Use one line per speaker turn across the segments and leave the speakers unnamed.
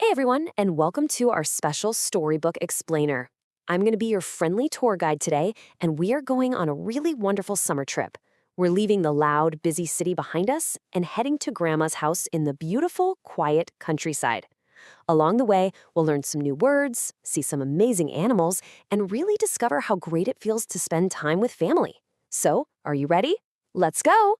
Hey everyone, and welcome to our special storybook explainer. I'm going to be your friendly tour guide today, and we are going on a really wonderful summer trip. We're leaving the loud, busy city behind us and heading to Grandma's house in the beautiful, quiet countryside. Along the way, we'll learn some new words, see some amazing animals, and really discover how great it feels to spend time with family. So, are you ready? Let's go!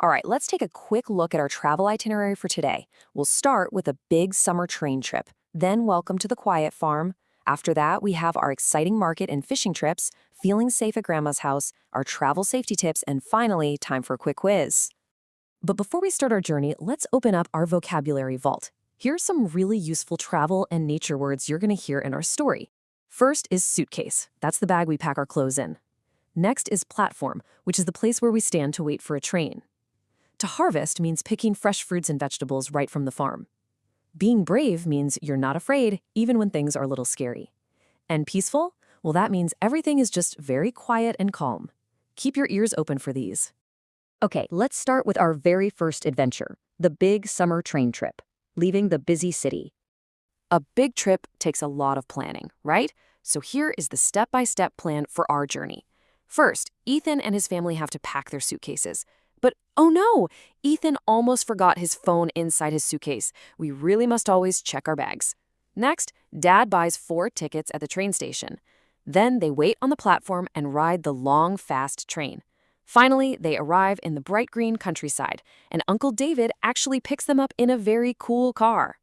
All right, let's take a quick look at our travel itinerary for today. We'll start with a big summer train trip, then welcome to the quiet farm. After that, we have our exciting market and fishing trips, feeling safe at Grandma's house, our travel safety tips, and finally, time for a quick quiz. But before we start our journey, let's open up our vocabulary vault. Here's some really useful travel and nature words you're going to hear in our story. First is suitcase. That's the bag we pack our clothes in. Next is platform, which is the place where we stand to wait for a train. To harvest means picking fresh fruits and vegetables right from the farm. Being brave means you're not afraid, even when things are a little scary. And peaceful? Well, that means everything is just very quiet and calm. Keep your ears open for these. Okay, let's start with our very first adventure, the big summer train trip, leaving the busy city. A big trip takes a lot of planning, right? So here is the step-by-step plan for our journey. First, Ethan and his family have to pack their suitcases. But oh no, Ethan almost forgot his phone inside his suitcase. We really must always check our bags. Next, Dad buys 4 tickets at the train station. Then they wait on the platform and ride the long, fast train. Finally, they arrive in the bright green countryside, and Uncle David actually picks them up in a very cool car.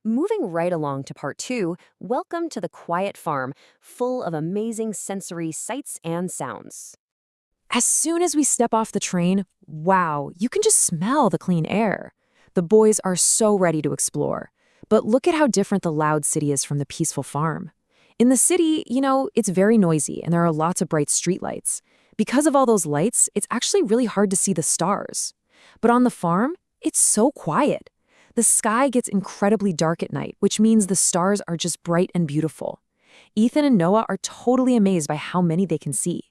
Moving right along to part 2, welcome to the quiet farm, full of amazing sensory sights and sounds. As soon as we step off the train, wow, you can just smell the clean air. The boys are so ready to explore. But look at how different the loud city is from the peaceful farm. In the city, it's very noisy and there are lots of bright streetlights. Because of all those lights, it's actually really hard to see the stars. But on the farm, it's so quiet. The sky gets incredibly dark at night, which means the stars are just bright and beautiful. Ethan and Noah are totally amazed by how many they can see.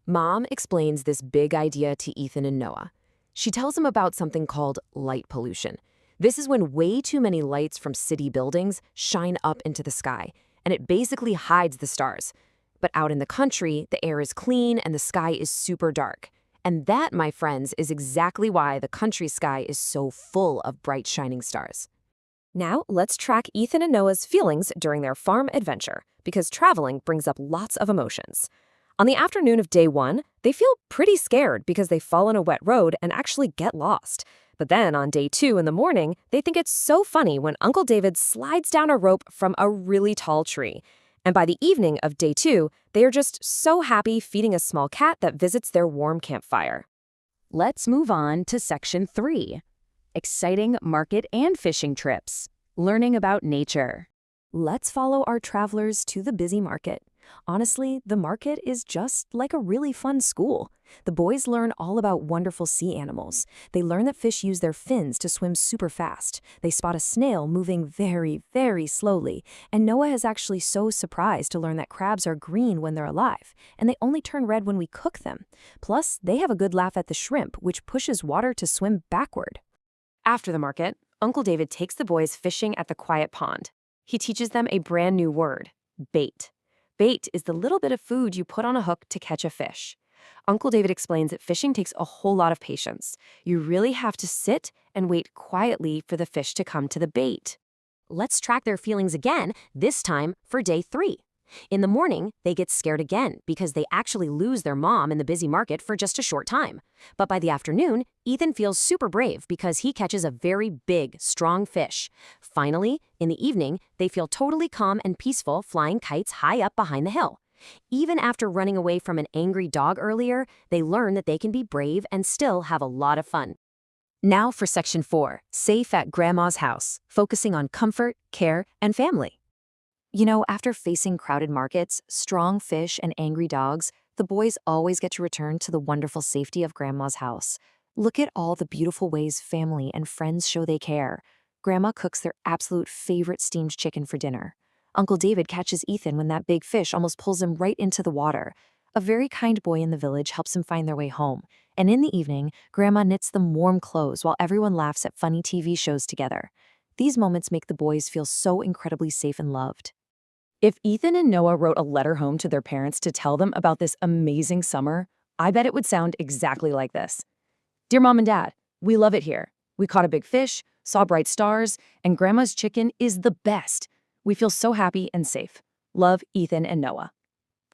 Mom explains this big idea to Ethan and Noah. She tells them about something called light pollution. This is when way too many lights from city buildings shine up into the sky, and it basically hides the stars. But out in the country, the air is clean and the sky is super dark. And that, my friends, is exactly why the country sky is so full of bright shining stars. Now, let's track Ethan and Noah's feelings during their farm adventure, because traveling brings up lots of emotions. On the afternoon of day 1, they feel pretty scared because they fall on a wet road and actually get lost. But then on day 2 in the morning, they think it's so funny when Uncle David slides down a rope from a really tall tree. And by the evening of day 2, they are just so happy feeding a small cat that visits their warm campfire. Let's move on to section 3. Exciting market and fishing trips. Learning about nature. Let's follow our travelers to the busy market. Honestly, the market is just like a really fun school. The boys learn all about wonderful sea animals. They learn that fish use their fins to swim super fast. They spot a snail moving very, very slowly. And Noah is actually so surprised to learn that crabs are green when they're alive, and they only turn red when we cook them. Plus, they have a good laugh at the shrimp, which pushes water to swim backward. After the market, Uncle David takes the boys fishing at the quiet pond. He teaches them a brand new word, bait. Bait is the little bit of food you put on a hook to catch a fish. Uncle David explains that fishing takes a whole lot of patience. You really have to sit and wait quietly for the fish to come to the bait. Let's track their feelings again, this time for day 3. In the morning, they get scared again because they actually lose their mom in the busy market for just a short time. But by the afternoon, Ethan feels super brave because he catches a very big, strong fish. Finally, in the evening, they feel totally calm and peaceful flying kites high up behind the hill. Even after running away from an angry dog earlier, they learn that they can be brave and still have a lot of fun. Now for section 4, safe at Grandma's house, focusing on comfort, care, and family. After facing crowded markets, strong fish, and angry dogs, the boys always get to return to the wonderful safety of Grandma's house. Look at all the beautiful ways family and friends show they care. Grandma cooks their absolute favorite steamed chicken for dinner. Uncle David catches Ethan when that big fish almost pulls him right into the water. A very kind boy in the village helps him find their way home. And in the evening, Grandma knits them warm clothes while everyone laughs at funny TV shows together. These moments make the boys feel so incredibly safe and loved.
If Ethan and Noah wrote a letter home to their parents to tell them about this amazing summer, I bet it would sound exactly like this. Dear Mom and Dad, we love it here. We caught a big fish, saw bright stars, and Grandma's chicken is the best. We feel so happy and safe. Love, Ethan and Noah.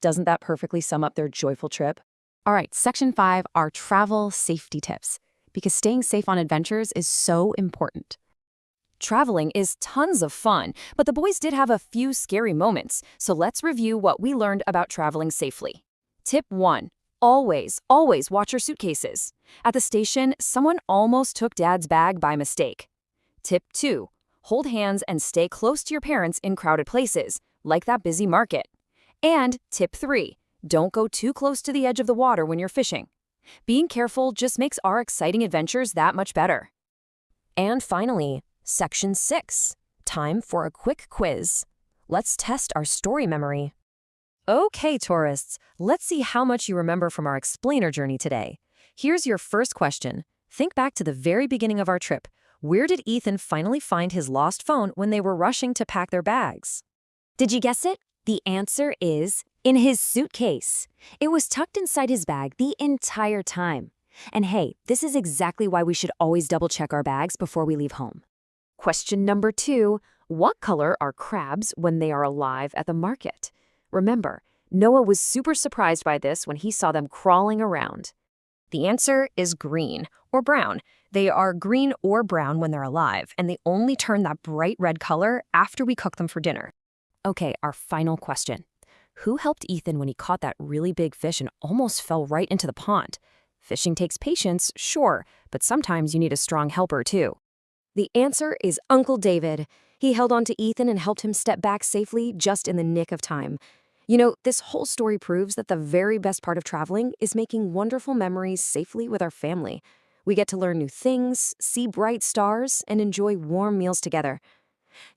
Doesn't that perfectly sum up their joyful trip?
All right, section 5 are travel safety tips, because staying safe on adventures is so important.
Traveling is tons of fun, but the boys did have a few scary moments, so let's review what we learned about traveling safely. Tip 1. Always watch your suitcases. At the station, someone almost took Dad's bag by mistake. Tip 2. Hold hands and stay close to your parents in crowded places, like that busy market. And tip 3. Don't go too close to the edge of the water when you're fishing. Being careful just makes our exciting adventures that much better. And finally, Section 6. Time for a quick quiz. Let's test our story memory. Okay, tourists, let's see how much you remember from our explainer journey today. Here's your first question. Think back to the very beginning of our trip. Where did Ethan finally find his lost phone when they were rushing to pack their bags? Did you guess it? The answer is in his suitcase. It was tucked inside his bag the entire time. And hey, this is exactly why we should always double-check our bags before we leave home. Question number 2. What color are crabs when they are alive at the market? Remember, Noah was super surprised by this when he saw them crawling around. The answer is green or brown. They are green or brown when they're alive, and they only turn that bright red color after we cook them for dinner. Okay, our final question. Who helped Ethan when he caught that really big fish and almost fell right into the pond? Fishing takes patience, sure, but sometimes you need a strong helper too. The answer is Uncle David. He held on to Ethan and helped him step back safely just in the nick of time. You know, this whole story proves that the very best part of traveling is making wonderful memories safely with our family. We get to learn new things, see bright stars, and enjoy warm meals together.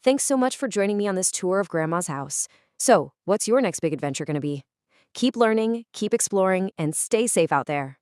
Thanks so much for joining me on this tour of Grandma's house. So, what's your next big adventure going to be? Keep learning, keep exploring, and stay safe out there.